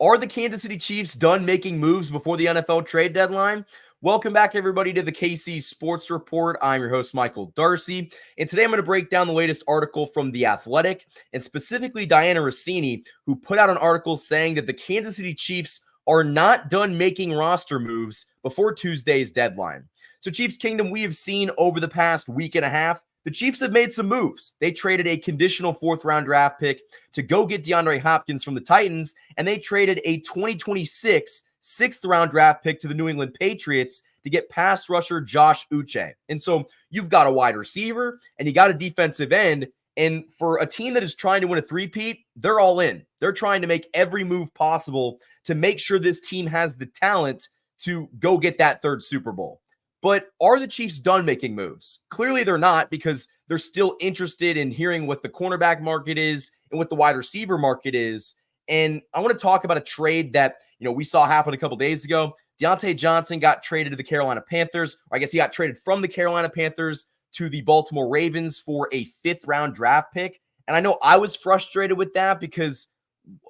Are the Kansas City Chiefs done making moves before the NFL trade deadline? Welcome back, everybody, to the KC Sports Report. I'm your host, Michael Darcy, and today I'm going to break down the latest article from The Athletic, and specifically Diana Rossini, who put out an article saying that the Kansas City Chiefs are not done making roster moves before Tuesday's deadline. So, Chiefs Kingdom, we have seen over the past week and a half, the Chiefs have made some moves. They traded a conditional fourth-round draft pick to go get DeAndre Hopkins from the Titans, and they traded a 2026 sixth-round draft pick to the New England Patriots to get pass rusher Josh Uche. And so you've got a wide receiver, and you got a defensive end, and for a team that is trying to win a three-peat, they're all in. They're trying to make every move possible to make sure this team has the talent to go get that third Super Bowl. But are the Chiefs done making moves? Clearly they're not, because they're still interested in hearing what the cornerback market is and what the wide receiver market is. And I want to talk about a trade that, we saw happen a couple days ago. Deontay Johnson got traded to the Carolina Panthers, or I guess he got traded from the Carolina Panthers to the Baltimore Ravens for a fifth-round draft pick. And I know I was frustrated with that, because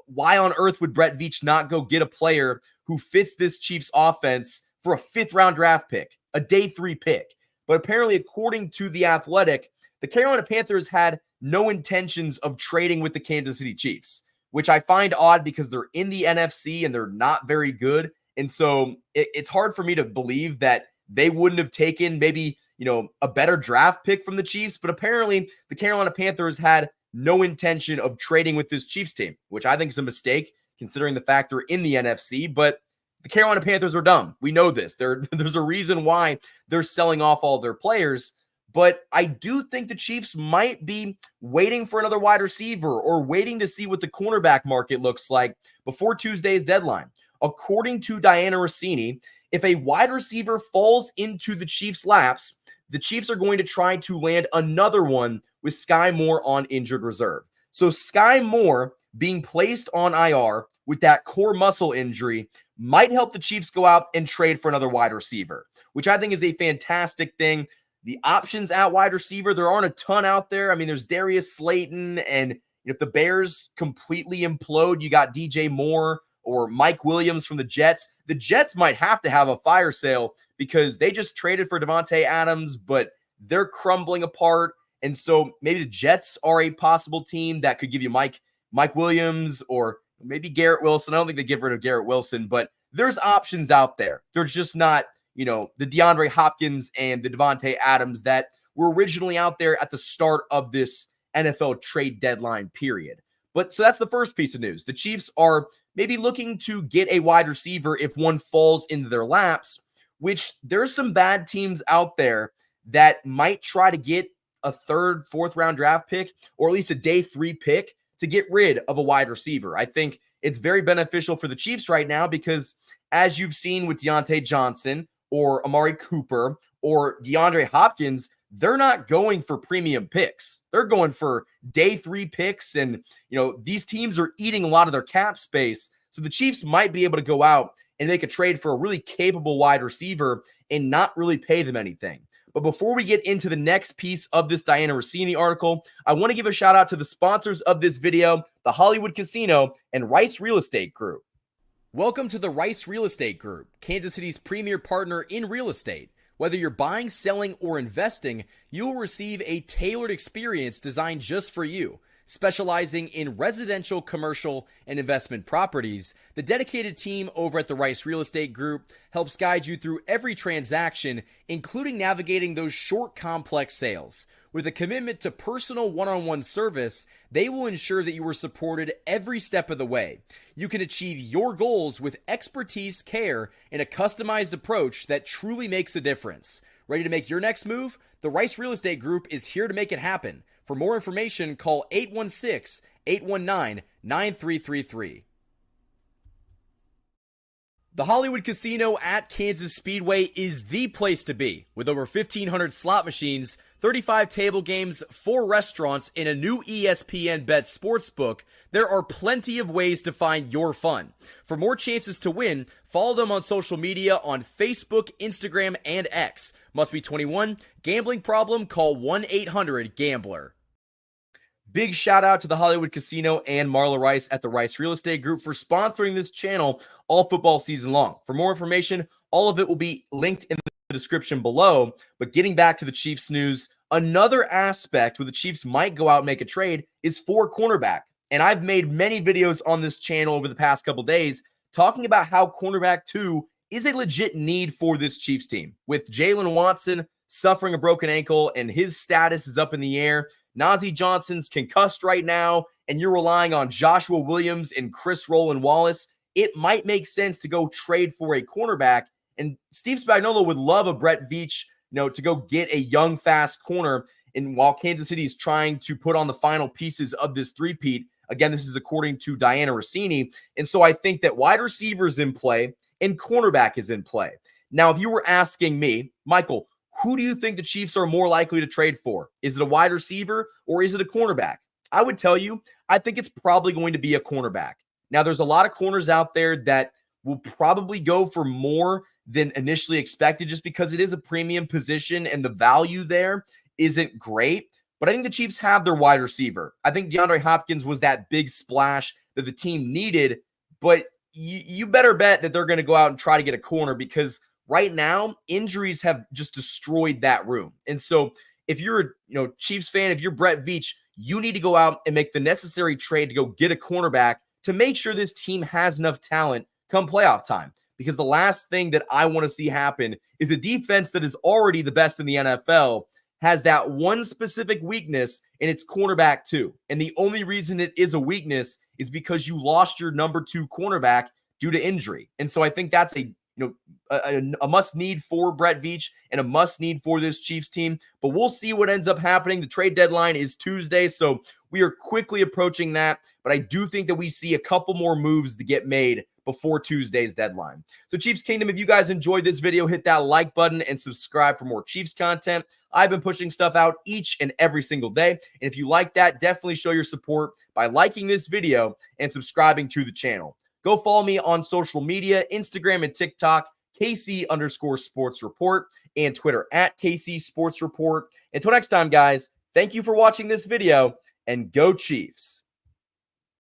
why on earth would Brett Veach not go get a player who fits this Chiefs offense for a fifth-round draft pick, a day 3 pick? But apparently, according to The Athletic, the Carolina Panthers had no intentions of trading with the Kansas City Chiefs, which I find odd because they're in the NFC and they're not very good. And so it's hard for me to believe that they wouldn't have taken maybe, a better draft pick from the Chiefs. But apparently, the Carolina Panthers had no intention of trading with this Chiefs team, which I think is a mistake considering the fact they're in the NFC. But the Carolina Panthers are dumb. We know this. There's a reason why they're selling off all their players. But I do think the Chiefs might be waiting for another wide receiver or waiting to see what the cornerback market looks like before Tuesday's deadline. According to Diana Rossini, if a wide receiver falls into the Chiefs' laps, the Chiefs are going to try to land another one with Sky Moore on injured reserve. So Sky Moore being placed on IR with that core muscle injury might help the Chiefs go out and trade for another wide receiver, which I think is a fantastic thing. The options at wide receiver, there aren't a ton out there. I mean, there's Darius Slayton, and if the Bears completely implode, you got DJ Moore or Mike Williams from the Jets. The Jets might have to have a fire sale because they just traded for Devontae Adams, but they're crumbling apart. And so maybe the Jets are a possible team that could give you Mike Williams or maybe Garrett Wilson. I don't think they get rid of Garrett Wilson, but there's options out there. There's just not, the DeAndre Hopkins and the Devontae Adams that were originally out there at the start of this NFL trade deadline period. But so that's the first piece of news. The Chiefs are maybe looking to get a wide receiver if one falls into their laps, which there's some bad teams out there that might try to get a third, fourth round draft pick, or at least a day 3 pick to get rid of a wide receiver. I think it's very beneficial for the Chiefs right now because, as you've seen with Deontay Johnson or Amari Cooper or DeAndre Hopkins, they're not going for premium picks. They're going for day 3 picks. And, these teams are eating a lot of their cap space. So the Chiefs might be able to go out and make a trade for a really capable wide receiver and not really pay them anything. But before we get into the next piece of this Diana Rossini article, I want to give a shout out to the sponsors of this video, the Hollywood Casino and Rice Real Estate Group. Welcome to the Rice Real Estate Group, Kansas City's premier partner in real estate. Whether you're buying, selling, or investing, you will receive a tailored experience designed just for you. Specializing in residential, commercial, and investment properties, the dedicated team over at the Rice Real Estate Group helps guide you through every transaction, including navigating those short, complex sales. With a commitment to personal one-on-one service, they will ensure that you are supported every step of the way. You can achieve your goals with expertise, care, and a customized approach that truly makes a difference. Ready to make your next move? The Rice Real Estate Group is here to make it happen. For more information, call 816-819-9333. The Hollywood Casino at Kansas Speedway is the place to be. With over 1,500 slot machines, 35 table games, 4 restaurants, and a new ESPN Bet Sportsbook, there are plenty of ways to find your fun. For more chances to win, follow them on social media on Facebook, Instagram, and X. Must be 21. Gambling problem? Call 1-800-GAMBLER. Big shout out to the Hollywood Casino and Marla Rice at the Rice Real Estate Group for sponsoring this channel all football season long. For more information, all of it will be linked in the description below. But getting back to the Chiefs news, another aspect where the Chiefs might go out and make a trade is for cornerback. And I've made many videos on this channel over the past couple days talking about how cornerback 2 is a legit need for this Chiefs team. With Jalen Watson suffering a broken ankle and his status is up in the air, Najee Johnson's concussed right now, and you're relying on Joshua Williams and Chris Roland Wallace, it might make sense to go trade for a cornerback. And Steve Spagnuolo would love a Brett Veach, to go get a young, fast corner. And while Kansas City is trying to put on the final pieces of this three-peat, again, this is according to Diana Rossini. And so I think that wide receiver is in play and cornerback is in play. Now, if you were asking me, Michael, who do you think the Chiefs are more likely to trade for? Is it a wide receiver or is it a cornerback? I would tell you, I think it's probably going to be a cornerback. Now, there's a lot of corners out there that will probably go for more than initially expected just because it is a premium position and the value there isn't great. But I think the Chiefs have their wide receiver. I think DeAndre Hopkins was that big splash that the team needed, but you better bet that they're going to go out and try to get a corner because right now, injuries have just destroyed that room. And so if you're a Chiefs fan, if you're Brett Veach, you need to go out and make the necessary trade to go get a cornerback to make sure this team has enough talent come playoff time. Because the last thing that I want to see happen is a defense that is already the best in the NFL has that one specific weakness, and it's cornerback 2. And the only reason it is a weakness is because you lost your number 2 cornerback due to injury. And so I think that's a must-need for Brett Veach and a must-need for this Chiefs team. But we'll see what ends up happening. The trade deadline is Tuesday, so we are quickly approaching that. But I do think that we see a couple more moves to get made before Tuesday's deadline. So Chiefs Kingdom, if you guys enjoyed this video, hit that like button and subscribe for more Chiefs content. I've been pushing stuff out each and every single day. And if you like that, definitely show your support by liking this video and subscribing to the channel. Go follow me on social media, Instagram and TikTok, KC_Sports Report, and Twitter at KC Sports Report. Until next time, guys, thank you for watching this video, and go Chiefs.